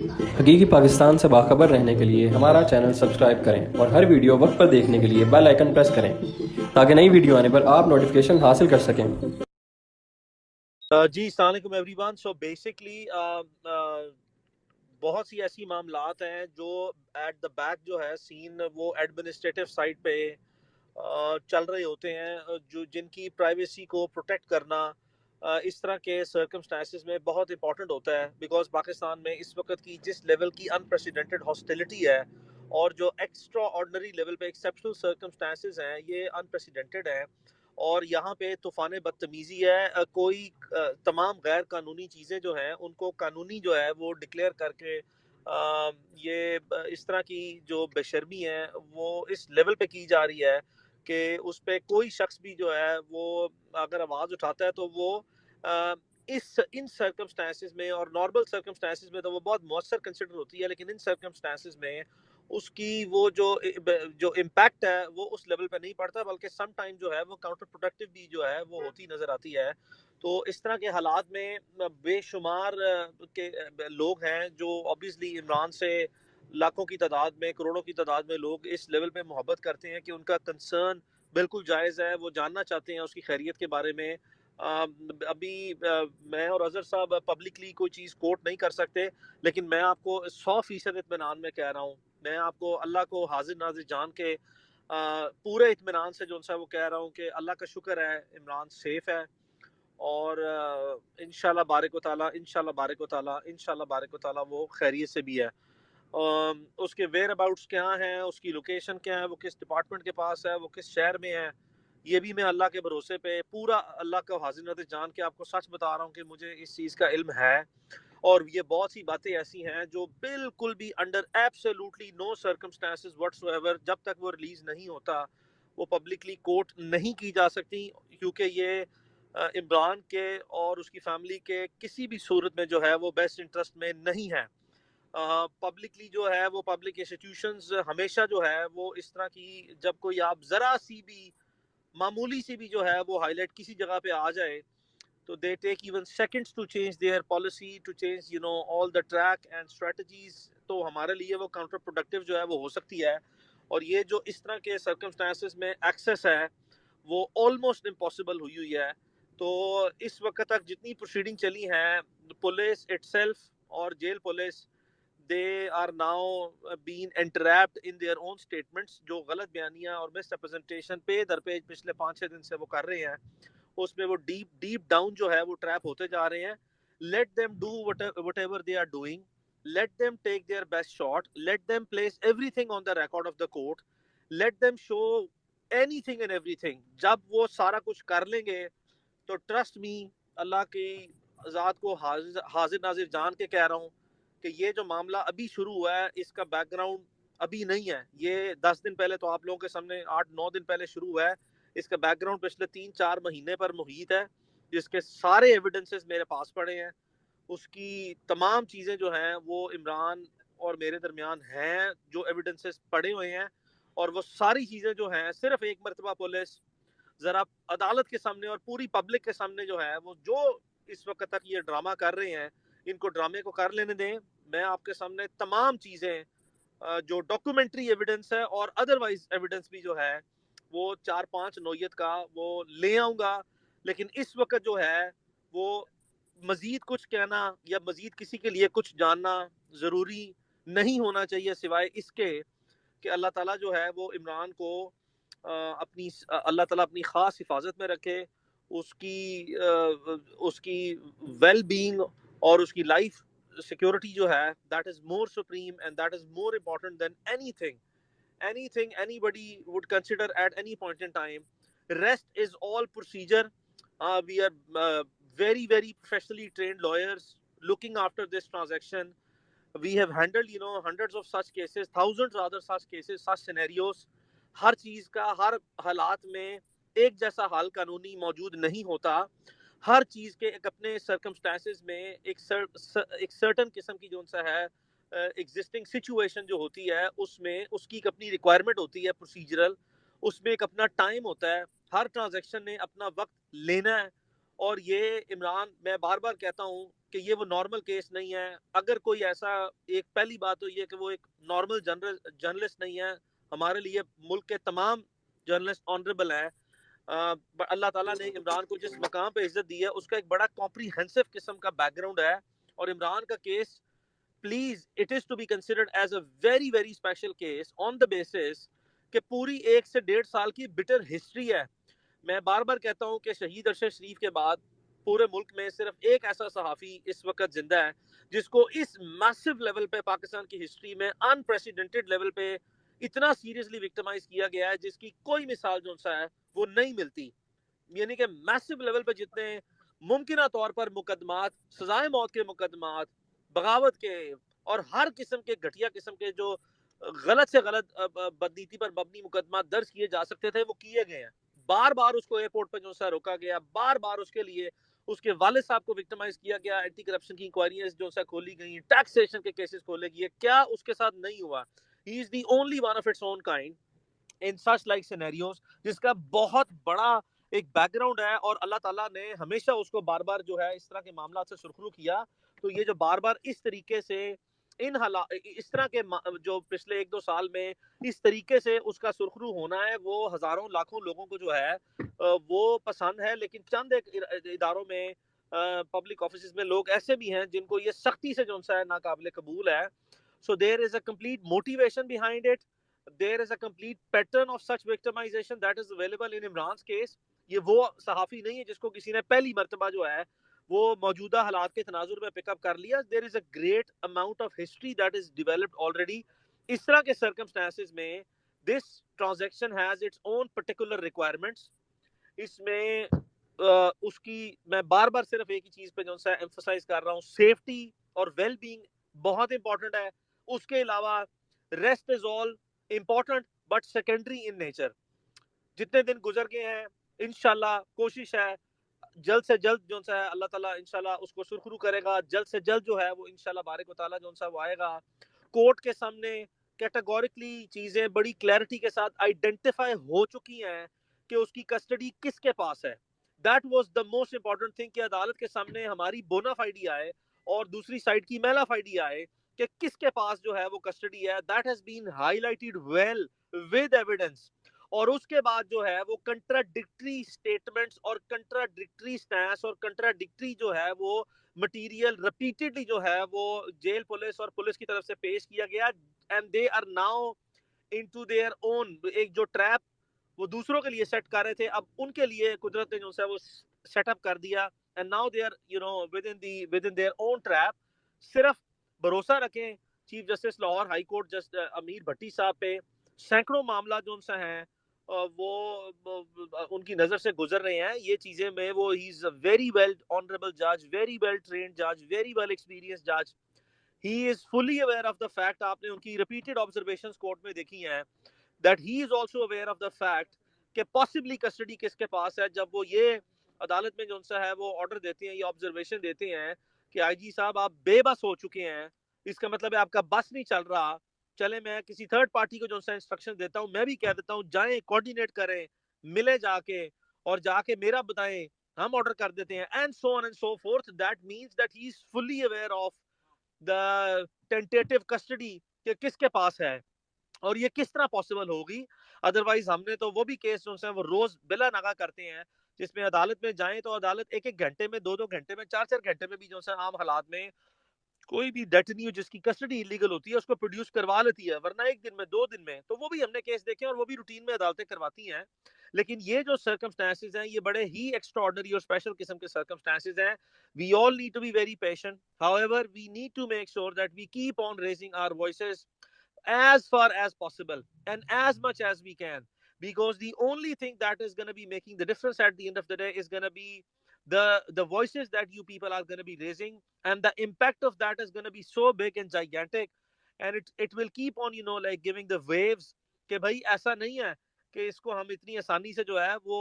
حقیقی پاکستان سے باخبر رہنے کے لیے ہمارا چینل سبسکرائب کریں اور ہر ویڈیو وقت پر دیکھنے کے لیے بیل آئیکن پریس کریں تاکہ نئی ویڈیو آنے پر آپ نوٹیفیکیشن حاصل کر سکیں۔ جی السلام علیکم ایوری ون. سو بیسکلی بہت سی ایسی معاملات ہیں جو ایٹ دا بیک جو ہے سین وہ ایڈمنسٹریٹو سائٹ پہ چل رہے ہوتے ہیں، جو جن کی پرائیویسی کو پروٹیکٹ کرنا اس طرح کے سرکمسٹانسز میں بہت امپورٹنٹ ہوتا ہے، بیکاز پاکستان میں اس وقت کی جس لیول کی انپریسیڈنٹڈ ہاسٹیلٹی ہے اور جو ایکسٹرا آرڈنری لیول پہ ایکسیپشنل سرکمسٹانسز ہیں یہ انپریسیڈنٹڈ ہیں، اور یہاں پہ طوفان بدتمیزی ہے. کوئی تمام غیر قانونی چیزیں جو ہیں ان کو قانونی جو ہے وہ ڈکلیئر کر کے یہ اس طرح کی جو بے شرمی ہے وہ اس لیول پہ کی جا رہی ہے کہ اس پہ کوئی شخص بھی جو ہے وہ اگر آواز اٹھاتا ہے تو وہ ان سرکمسٹانسز میں، اور نارمل سرکمسٹانسز میں تو وہ بہت مؤثر کنسیڈر ہوتی ہے، لیکن ان سرکمسٹانسز میں اس کی وہ جو امپیکٹ ہے وہ اس لیول پہ نہیں پڑتا، بلکہ سم ٹائم جو ہے وہ کاؤنٹر پروڈکٹیو بھی جو ہے وہ ہوتی نظر آتی ہے. تو اس طرح کے حالات میں بے شمار کے لوگ ہیں جو obviously عمران سے لاکھوں کی تعداد میں، کروڑوں کی تعداد میں لوگ اس لیول پہ محبت کرتے ہیں کہ ان کا کنسرن بالکل جائز ہے، وہ جاننا چاہتے ہیں اس کی خیریت کے بارے میں. ابھی میں اور اظہر صاحب پبلکلی کوئی چیز کوٹ نہیں کر سکتے، لیکن میں آپ کو 100% اطمینان میں کہہ رہا ہوں، میں آپ کو اللہ کو حاضر ناظر جان کے پورے اطمینان سے جو ان سے وہ کہہ رہا ہوں کہ اللہ کا شکر ہے عمران سیف ہے، اور انشاءاللہ بارک و تعالیٰ انشاءاللہ بارک و تعالیٰ وہ خیریت سے بھی ہے. اس کے ویئر اباؤٹس کیا ہیں، اس کی لوکیشن کیا ہے، وہ کس ڈپارٹمنٹ کے پاس ہے، وہ کس شہر میں ہے، یہ بھی میں اللہ کے بھروسے پہ پورا اللہ کا حاضر ناظر جان کے آپ کو سچ بتا رہا ہوں کہ مجھے اس چیز کا علم ہے. اور یہ بہت سی باتیں ایسی ہیں جو بالکل بھی انڈر ایبسولوٹلی نو سرکمسٹانسز وٹس ایور جب تک وہ ریلیز نہیں ہوتا وہ پبلکلی کوٹ نہیں کی جا سکتی، کیونکہ یہ عمران کے اور اس کی فیملی کے کسی بھی صورت میں جو ہے وہ بیسٹ انٹرسٹ میں نہیں ہے. پبلکلی جو ہے وہ پبلک انسٹیٹیوشنز ہمیشہ جو ہے وہ اس طرح کی جب کوئی آپ ذرا سی بھی معمولی سی بھی جو ہے وہ ہائی لائٹ کسی جگہ پہ آ جائے تو they take even seconds to change their policy, to change all the track and strategies. تو ہمارے لیے وہ کاؤنٹر پروڈکٹیو جو ہے وہ ہو سکتی ہے، اور یہ جو اس طرح کے سرکمسٹانسز میں ایکسیس ہے وہ آلموسٹ امپاسبل ہوئی ہے. تو اس وقت تک جتنی پروسیڈنگ چلی ہیں پولیس اٹ سیلف اور jail police, they are now being entrapped in their own statements. جو غلط بیانیاں اور مس ریپرزنٹیشن پہ در پہ پچھلے 5-6 دن سے وہ کر رہے ہیں اس میں وہ ڈیپ ڈاؤن جو ہے وہ ٹریپ ہوتے جا رہے ہیں. Let them do whatever they are doing, let them take their best shot, let them place everything on the record of the court, let them show anything and everything. جب وہ سارا کچھ کر لیں گے تو trust me, اللہ کی ذات کو حاضر ناظر جان کے کہہ رہا ہوں کہ یہ جو معاملہ ابھی شروع ہوا ہے اس کا بیک گراؤنڈ ابھی نہیں ہے. یہ 10 دن پہلے تو آپ لوگوں کے سامنے 8-9 دن پہلے شروع ہوا ہے. اس کا بیک گراؤنڈ پچھلے 3-4 مہینے پر محیط ہے، جس کے سارے ایویڈنسز میرے پاس پڑے ہیں. اس کی تمام چیزیں جو ہیں وہ عمران اور میرے درمیان ہیں، جو ایویڈنسز پڑے ہوئے ہیں، اور وہ ساری چیزیں جو ہیں صرف ایک مرتبہ پولیس ذرا عدالت کے سامنے اور پوری پبلک کے سامنے جو ہے وہ جو اس وقت تک یہ ڈرامہ کر رہے ہیں ان کو ڈرامے کو کر لینے دیں. میں آپ کے سامنے تمام چیزیں جو ڈاکومنٹری ایویڈنس ہے اور ادروائز ایویڈنس بھی جو ہے وہ 4-5 نوعیت کا وہ لے آؤں گا. لیکن اس وقت جو ہے وہ مزید کچھ کہنا یا مزید کسی کے لیے کچھ جاننا ضروری نہیں ہونا چاہیے، سوائے اس کے کہ اللہ تعالیٰ جو ہے وہ عمران کو اللہ تعالیٰ اپنی خاص حفاظت میں رکھے، اس کی ویل بینگ اور اس کی لائف سیکورٹی جو ہے that is more supreme and that is more important than anything anybody would consider at any point in time. Rest is all procedure. We are very very professionally trained lawyers looking after this transaction. We have handled hundreds of such cases, thousands of other such cases, such scenarios. ہر چیز کا ہر حالات میں ایک جیسا حال قانونی موجود نہیں ہوتا. ہر چیز کے ایک اپنے سرکمسٹانسز میں ایک سرٹن قسم کی جو سا ہے ایگزسٹنگ سچویشن جو ہوتی ہے اس میں اس کی ایک اپنی ریکوائرمنٹ ہوتی ہے پروسیجرل، اس میں ایک اپنا ٹائم ہوتا ہے. ہر ٹرانزیکشن نے اپنا وقت لینا ہے اور یہ عمران، میں بار بار کہتا ہوں کہ یہ وہ نارمل کیس نہیں ہے. اگر کوئی ایسا، ایک پہلی بات تو یہ کہ وہ ایک نارمل جرنلسٹ نہیں ہے. ہمارے لیے ملک کے تمام جرنلسٹ آنریبل ہیں. اللہ تعالیٰ نے عمران کو جس مقام پہ عزت دی ہے اس کا ایک بڑا کمپریہنسو قسم کا بیک گراؤنڈ ہے. اور عمران کا case please it is to be considered as a very very special case on the basis کہ پوری 1 سے 1.5 سال کی بٹر ہسٹری ہے. میں بار بار کہتا ہوں کہ شہید ارشد شریف کے بعد پورے ملک میں صرف ایک ایسا صحافی اس وقت زندہ ہے جس کو اس میسو لیول پہ پاکستان کی ہسٹری میں انپریسیڈنٹڈ لیول پہ اتنا سیریسلی وکٹمائز کیا گیا ہے، جس کی کوئی مثال جو سا ہے وہ نہیں ملتی. یعنی کہ میسو لیول پہ جتنے ممکنہ طور پر مقدمات، سزائے موت کے مقدمات، بغاوت کے اور ہر قسم کے گھٹیا قسم کے جو غلط سے غلط بدنیتی پر مبنی مقدمات درج کیے جا سکتے تھے وہ کیے گئے ہیں. بار بار اس کو ایئرپورٹ پہ جو سا روکا گیا، بار بار اس کے لیے اس کے والد صاحب کو وکٹمائز کیا گیا، اینٹی کرپشن کی انکوائریز جو سا کھولی گئی، ٹیکسیشن کے کیسز کھولے گئے. کیا اس کے ساتھ نہیں ہوا؟ He is the only one of its own kind in such like scenarios, جس کا بہت بڑا ایک بیک گراؤنڈ ہے. اور اللہ تعالیٰ نے ہمیشہ اس کو بار بار جو ہے اس طرح کے معاملات سے سرخرو کیا. تو یہ جو بار بار اس طریقے سے اس طرح کے جو پچھلے 1-2 سال میں اس طریقے سے اس کا سرخرو ہونا ہے، وہ ہزاروں لاکھوں لوگوں کو جو ہے وہ پسند ہے. لیکن چند ایک اداروں میں، پبلک آفیسز میں لوگ ایسے بھی ہیں جن کو یہ سختی سے جو ہے ناقابل قبول ہے. So there is a complete motivation behind it. There is a complete pattern of such victimization that is available in Imran's case. یہ وہ صحافی نہیں ہے جس کو کسی نے پہلی مرتبہ جو ہے وہ موجودہ حالات کے تناظر میں پک اپ کر لیا. There is a great amount of history that is developed already. اس طرح کے circumstances میں this transaction has its own particular requirements. اس میں اس کی میں بار بار صرف ایک ہی چیز پہ جو ہے emphasize کر رہا ہوں، سیفٹی اور ویل بینگ بہت امپورٹنٹ ہے. اس کے علاوہ rest is all important but secondary in nature. جتنے دن گزر گئے ہیں انشاءاللہ کوشش ہے جلد سے جلد جو ہے اللہ تعالیٰ انشاءاللہ اس کو سرخرو کرے گا. جلد سے جلد جو ہے وہ انشاءاللہ بارک و تعالیٰ جو وہ آئے گا کورٹ کے سامنے. کیٹیگوریکلی چیزیں بڑی کلیئرٹی کے ساتھ آئیڈینٹیفائی ہو چکی ہیں کہ اس کی کسٹڈی کس کے پاس ہے. That was the most important thing کہ عدالت کے سامنے ہماری بونا فائڈی آئے اور دوسری سائڈ کی میلا فائڈی آئے کہ کس کے پاس جو ہے وہ کسٹڈی ہے. That has been highlighted well with evidence. اور اس کے بعد جو ہے وہ کنٹراڈکٹری سٹیٹمنٹس اور کنٹراڈکٹری سٹینس اور کنٹراڈکٹری جو ہے وہ مٹیریل ریپیٹڈلی جو ہے وہ جیل پولیس اور پولیس کی طرف سے پیش کیا گیا. And they are now into their own, ایک جو ٹریپ وہ دوسروں کے لیے سیٹ کر رہے تھے اب ان کے لیے قدرت نے جو ہے وہ سیٹ اپ کر دیا. And now they are within their own trap. صرف بھروسہ رکھیں chief justice Lahore high court Amir Bhatti صاحب پہ. سینکڑوں معاملات جو ان سے ہیں وہ ان کی نظر سے گزر رہے ہیں. یہ چیزیں میں وہ he is a very well honourable جج، ویری ویل ٹرینڈ جج، ویری ویل ایکسپیرینس جج. He is fully aware of the fact. آپ نے ان کی ریپیٹڈ آبزرویشنز کورٹ میں دیکھی ہیں that he is also aware of the fact کہ possibly custody کس کے پاس ہے. جب وہ یہ عدالت میں جو ان سے ہے وہ آرڈر دیتے ہیں، یہ آبزرویشن دیتے ہیں کہ آئی جی صاحب آپ بے بس ہو چکے ہیں، اس کا مطلب ہے آپ کا بس نہیں چل رہا، چلے میں کسی تھرڈ پارٹی کو جو ان سے انسٹرکشن دیتا ہوں، میں بھی کہہ دیتا ہوں جائیں کوارڈینیٹ کریں، ملے جا کے اور جا کے میرا بتائیں، ہم آرڈر کر دیتے ہیں and so on and so forth. That means that he is fully aware of the tentative custody کہ کس کے پاس ہے اور یہ کس طرح پاسبل ہوگی. ادروائز ہم نے تو وہ بھی کیس جو ہیں وہ روز بلا نگا کرتے ہیں جس میں عدالت میں جائیں تو عدالت 1-1 گھنٹے میں، 2-2 گھنٹے میں، 4-4 گھنٹے میں بھی جو ہے عام حالات میں کوئی بھی ڈیٹنی جس کی کسٹڈی انلیگل ہوتی ہے اس کو پروڈیوس کروا لیتی ہے، ورنہ 1 دن میں 2 دن میں. تو وہ بھی ہم نے کیس دیکھے اور وہ بھی روٹین میں عدالتیں کرواتی ہیں. لیکن یہ جو سرکمسٹانسز ہیں یہ بڑے ہی ایکسٹرا آرڈنری اور اسپیشل قسم کے سرکمسٹانسز ہیں. We all need to be very patient. however we need to make sure that we keep on raising our voices as far as possible and as much as we can, because the only thing that is going to be making the difference at the end of the day is going to be the voices that you people are going to be raising, and the impact of that is going to be so big and gigantic, and it will keep on like giving the waves کہ بھائی ایسا نہیں ہے کہ اس کو ہم اتنی آسانی سے جو ہے وہ